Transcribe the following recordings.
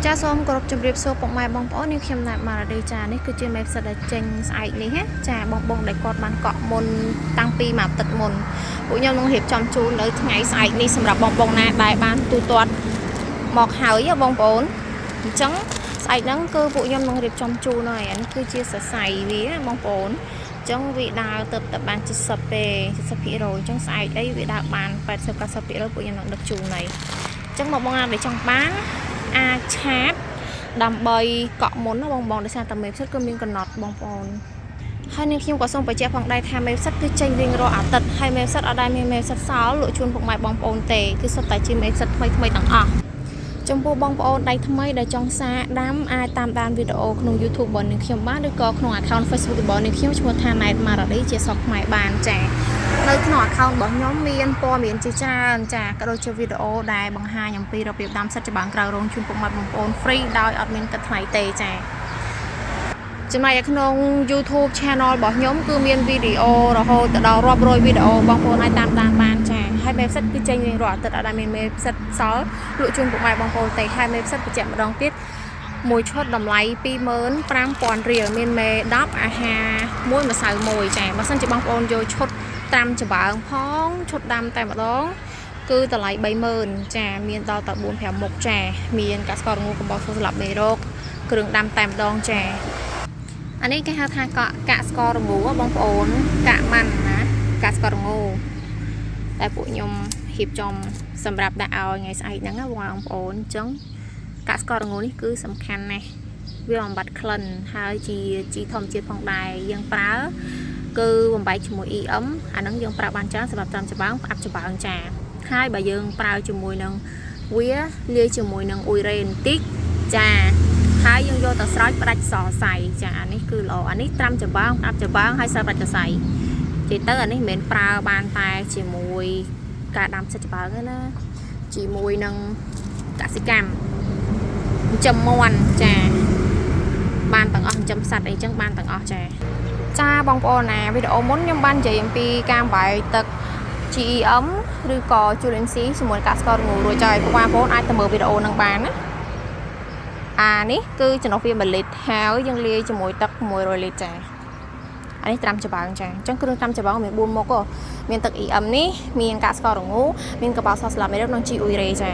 ចាសូមគោរពជម្រាបសួរពុកម៉ែបងប្អូននាងខ្ញុំណែតម៉ារ៉ាឌីចានេះគឺជាមេផ្សិតដែលចេញស្អែកនេះណាចាបងដែលគាត់បានកក់មុនតាំងពីមួយអាទិត្យមុនពួកខ្ញុំនឹងរៀបចំជូននៅថ្ងៃស្អែកនេះសម្រាប់បងណាដែលបានទូទាត់មកហើយបងប្អូនអញ្ចឹងស្អែកហ្នឹងគឺពួកខ្ញុំនឹងរៀបចំជូនហើយអានេះគឺជាសរសៃវាបងប្អូនអញ្ចឹងវាដើរទៅបាន70%ទេ70%អញ្ចឹងស្អែកអីវាដើរបាន80-90%ពួកខ្ញុំនឹងដឹកជូនហើយអញ្ចឹងបងណាដែលចង់បានអាចឆាតដើម្បីកក់មុនណាបងដោយសារតែមេផ្សិតគឺមានកំណត់បងប្អូនហើយនាងខ្ញុំក៏សូមបញ្ជាក់ផងដែរថាមេផ្សិតគឺចេញរៀងរាល់អាទិត្យហើយមេផ្សិតអត់ដែលមានមេផ្សិតសល់លក់ជូនពុកម៉ែបងប្អូនទេគឺសុទ្ធតែជាមេផ្សិតថ្មីទាំងអស់ចំពោះបងប្អូនដៃថ្មីដែលចង់សាដាំអាចតាមដានវីដេអូក្នុង YouTube របស់នាងខ្ញុំបានឬក៏ក្នុង account Facebook របស់នាងខ្ញុំឈ្មោះថា Night Maradi ជាសក់ខ្មែរបានចានៅក្នុង account របស់ខ្ញុំមានព័ត៌មានជាច្រើនចាក៏ដូចជាវីដេអូដែលបង្ហាញអំពីរបៀបដាំសិតច្បាំងក្រៅរោងជូនពុកម៉ែបងប្អូន free ដោយអត់មានគិតថ្លៃទេចាចំណែកនៅក្នុង YouTube Channel របស់ខ្ញុំគឺមានវីដេអូរហូតដល់រាប់រយវីដេអូបងប្អូនអាចតាមដានបានចាហើយមេផ្សិតគឺចេញរៀងរាល់អាទិត្យអត់ដែលមានមេផ្សិតសល់លក់ជូនពុកម៉ែបងប្អូនទេហើយមេផ្សិតបញ្ជាក់ម្ដងទៀតមួយឈុតតម្លៃ 25,000 រៀលមានមេ10អាហារមួយម្សៅមួយចាបើសិនជាបងប្អូនយកឈុតត្រាំច្បើងផងឈុតដាំតែម្ដងគឺតម្លៃ 30,000 ចាមានដល់តែ 4-5 មុខចាមានកស្ករងូកំបោរសម្រាប់មេរោគគ្រឿងដាំតែម្ដងចាអានេះគេហៅថាកាក់ស្ករងូបងប្អូនកាក់ម៉ាន់ណាកាក់ស្ករងូតែពួកខ្ញុំរៀបចំសម្រាប់ដាក់ឲ្យថ្ងៃស្អែកហ្នឹងណាបងប្អូនអញ្ចឹងកាក់ស្ករងូនេះគឺសំខាន់ណាស់វាបំបត្តិក្លិនហើយជាជីធម្មជាតិផងដែរយើងប្រើគឺបំបែកជាមួយ EM អាហ្នឹងយើងប្រើបានច្រើនសម្រាប់ត្រាំច្បើងផ្អាប់ច្បើងចាហើយបើយើងប្រើជាមួយនឹងវាលាយជាមួយនឹងអ៊ុយរ៉េបន្តិចចាហើយយើងយកទៅស្រោចផ្ដាច់សរសៃចាអានេះគឺល្អអានេះត្រាំច្បើងផ្អាប់ច្បើងហើយស្រោចផ្ដាច់សរសៃនិយាយទៅអានេះមិនមែនប្រើបានតែជាមួយការដាំសិតច្បើងទេណាជាមួយនឹងកសិកម្មចិញ្ចឹមមាន់ចាបានទាំងអស់ចិញ្ចឹមសត្វអីចឹងបានទាំងអស់ចាបងប្អូនណាវីដេអូមុនខ្ញុំបាននិយាយអំពីការបំបែកទឹក GEM ឬក៏ Juliency ជាមួយកាក់ស្ករងូរួចហើយបងប្អូនអាចទៅមើលវីដេអូនឹងបានណាអានេះគឺចំណុះវា1លីត្រហើយយើងលាយជាមួយទឹក100លីត្រចាអានេះត្រាំច្បើងចាអញ្ចឹងគ្រឿងត្រាំច្បើងមាន4មុខមានទឹក EM នេះមានកាក់ស្ករងូមានកាបោសស្លាប់មេរោគនិង G អ៊ុយរ៉េចា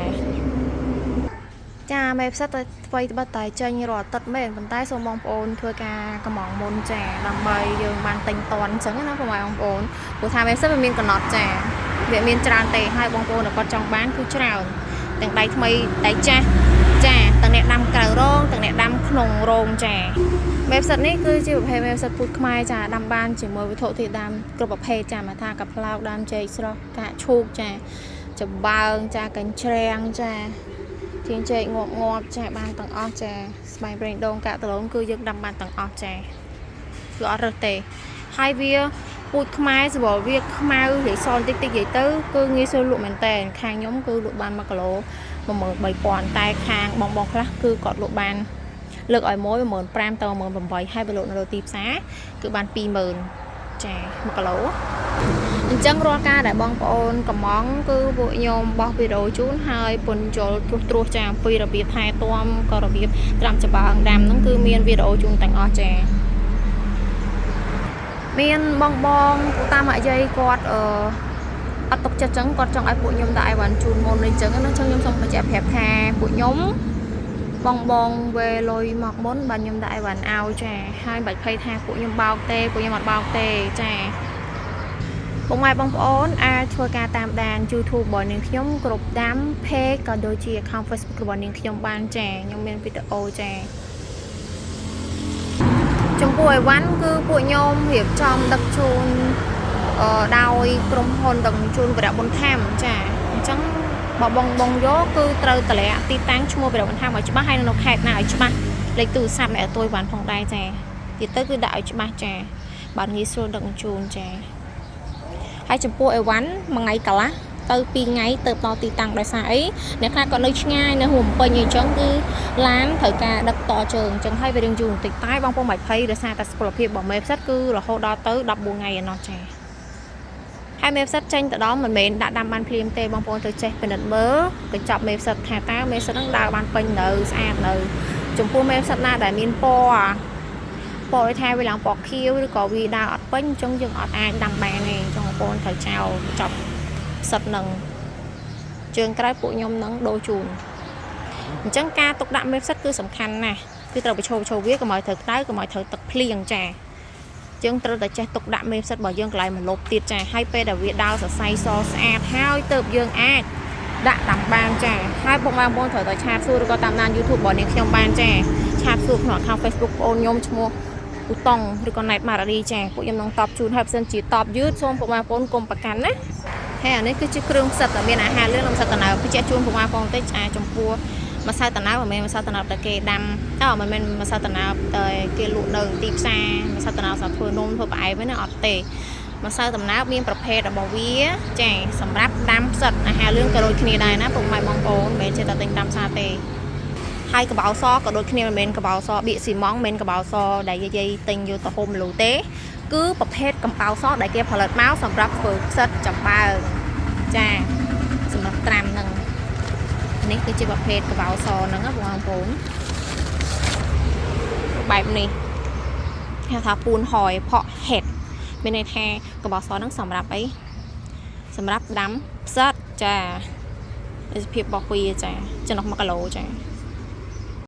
មេផ្សិតទៅធ្វើត្បិតតែចេញរាល់អាទិត្យមែនប៉ុន្តែសូមបងប្អូនធ្វើការកំងមុនចាដើម្បីយើងបានទិញតន់អញ្ចឹងណាបងប្អូនព្រោះថាមេផ្សិតវាមានកំណត់ចាវាមានច្រើនទេហើយបងប្អូនដែលគាត់ចង់បានគឺច្រើនទាំងដៃថ្មីដៃចាស់ចាទាំងអ្នកដាំក្រៅរោងទាំងអ្នកដាំក្នុងរោងចាមេផ្សិតនេះគឺជាប្រភេទមេផ្សិតពូជខ្មែរចាដាំបានជាមួយវត្ថុធាតុដើមគ្រប់ប្រភេទចាមកថាកាផ្លោកដើមចេកស្រស់កាក់ឈូកចាចំបើងចាកញ្ច្រាំងចាធាងចេកងាប់ចាបានទាំងអស់ចាស្បែកប្រេងដូងកាក់ដលងគឺយើងដាំបានទាំងអស់ចាគឺអត់រើសទេហើយវាពូជខ្មែរសម្រាប់វាខ្មៅរាយសបន្តិចនិយាយទៅគឺងាយស្រួលលក់មែនតើខាងខ្ញុំគឺលក់បាន1គីឡូ13000តែខាងបងខ្លះគឺគាត់លក់បានលើកឲ្យ15000ទៅ18000ហើយបើលក់នៅលើទីផ្សារគឺបាន20000ចា1គីឡូអញ្ចឹងរាល់ការដែលបងប្អូនកំងគឺពួកខ្ញុំបោះវីដេអូជូនហើយពន្យល់ត្រួសចាអំពីរបៀបថែទាំក៏របៀបត្រាំច្បើងដាំហ្នឹងគឺមានវីដេអូជូនទាំងអស់ចាមានបងតាមអាយាយគាត់អត់ទុកចិត្តចឹងគាត់ចង់ឲ្យពួកខ្ញុំដាក់អីវ៉ាន់ជូនមុនអីចឹងណាចឹងខ្ញុំសូមបញ្ជាក់ប្រាប់ថាពួកខ្ញុំបងវេលុយមកមុនបាទខ្ញុំដាក់អីវ៉ាន់ឲ្យចាហើយមិនបាច់ភ័យថាពួកខ្ញុំបោកទេពួកខ្ញុំអត់បោកទេចាបងប្អូនអាចធ្វើការតាមដាន YouTube របស់នាងខ្ញុំគ្រប់ដាំ Page ក៏ដូចជា Account Facebook របស់នាងខ្ញុំបានចាខ្ញុំមានវីដេអូចាចំពោះអីវ៉ាន់គឺពួកខ្ញុំរៀបចំដឹកជូនដោយក្រុមហ៊ុនដឹកជូនវរៈបុនធាមចាអញ្ចឹងបើបងយកគឺត្រូវតម្លាក់ទីតាំងឈ្មោះវរៈបុនធាមឲ្យច្បាស់ហើយនៅខេត្តណាឲ្យច្បាស់លេខទូរស័ព្ទអ្នកអត់ទួយបានផងដែរចាទៀតទៅគឺដាក់ឲ្យច្បាស់ចាបានងាយស្រួលដឹកជូនចាហើយចំពោះអីវ៉ាន់មួយថ្ងៃកន្លះទៅ2ថ្ងៃទៅដល់ទីតាំងដោយសារអីអ្នកខ្លះក៏នៅឆ្ងាយនៅហួរពេញអញ្ចឹងគឺឡានត្រូវការដឹកតជើងអញ្ចឹងហើយវារៀងយូរបន្តិចតែបងប្អូនមិនភ័យដោយសារតែសុខភាពរបស់មេផ្សិតគឺរហូតដល់ទៅ14ថ្ងៃឯណោះចាហ ហើយមេផ្សិតចេញទៅដល់មិនមែនដាក់ដាំបានភ្លាមទេបងប្អូនទៅចេះពិនិត្យមើលកញ្ចប់មេផ្សិតថាតើមេផ្សិតហ្នឹងដើរបានពេញនៅស្អាតនៅចំពោះមេផ្សិតណាដែលមានពណ៌ឲ្យថាវាឡើងពណ៌ខៀវឬក៏វាដើរអត់ពេញអញ្ចឹងយើងអត់អាចដាំបានទេអញ្ចឹងបងប្អូនត្រូវចោលកញ្ចប់ផ្សិតហ្នឹងជើងក្រោយពួកខ្ញុំនឹងដូរជូនអញ្ចឹងការទុកដាក់មេផ្សិតគឺសំខាន់ណាស់គឺត្រូវបញ្ឈរវាកុំឲ្យត្រូវក្តៅកុំឲ្យត្រូវទឹកភ្លៀងចាយើងត្រូវតែចេះទុកដាក់មេផ្សិតរបស់យើងកន្លែងមកលុបទៀតចាហើយពេលដែលវាដើរសរសៃសស្អាតហើយទៅយើងអាចដាក់ដាំបានចាហើយបងប្អូនត្រូវតែឆាតសួរឬក៏តាមដាន YouTube របស់នាងខ្ញុំបានចាឆាតសួរក្នុង account Facebook បងខ្ញុំឈ្មោះពូតុងឬក៏ Net Maradi ចាពួកខ្ញុំនឹងតបជូនហើយបើសិនជាតបយឺតសូមបងប្អូនកុំប្រកាន់ណាហើយអានេះគឺជាគ្រឿងផ្សិតដែលមានអាហារលឿងនិងផ្សិតតណៅបញ្ជាក់ជូនបងប្អូនបន្តិចចំពោះម្សៅតណៅមិនមែនម្សៅតណៅតែគេដាំមិនមែនម្សៅតណៅតែគេលក់នៅទីផ្សារម្សៅតណៅសម្រាប់ធ្វើនំធ្វើផ្អែមហ្នឹងអត់ទេម្សៅតណៅមានប្រភេទរបស់វាចាសម្រាប់ដាំផ្សិតអាហារលឿងក៏ដូចគ្នាដែរណាពុកម៉ែបងប្អូនមិនមែនចេះតែទិញតាមផ្សារទេហើយកបៅសក៏ដូចគ្នាមិនមែនកបៅសបៀកស៊ីម៉ងមិនមែនកបៅសដែលយាយទិញយកទៅហុំលូទេគឺប្រភេទកំបៅសដែលគេផលិតមកសម្រាប់ធ្វើផ្សិតចំបើងចាសម្រាប់ត្រាំហ្នឹងនេះគឺជាប្រភេទកបៅសហ្នឹងណាបងប្អូនបែបនេះគេថាពូនហយផក់ហេតមានន័យថាកបៅសហ្នឹងសម្រាប់អីសម្រាប់ដាំផ្សិតចាភាពរបស់វាចាចំណុះ1គីឡូចា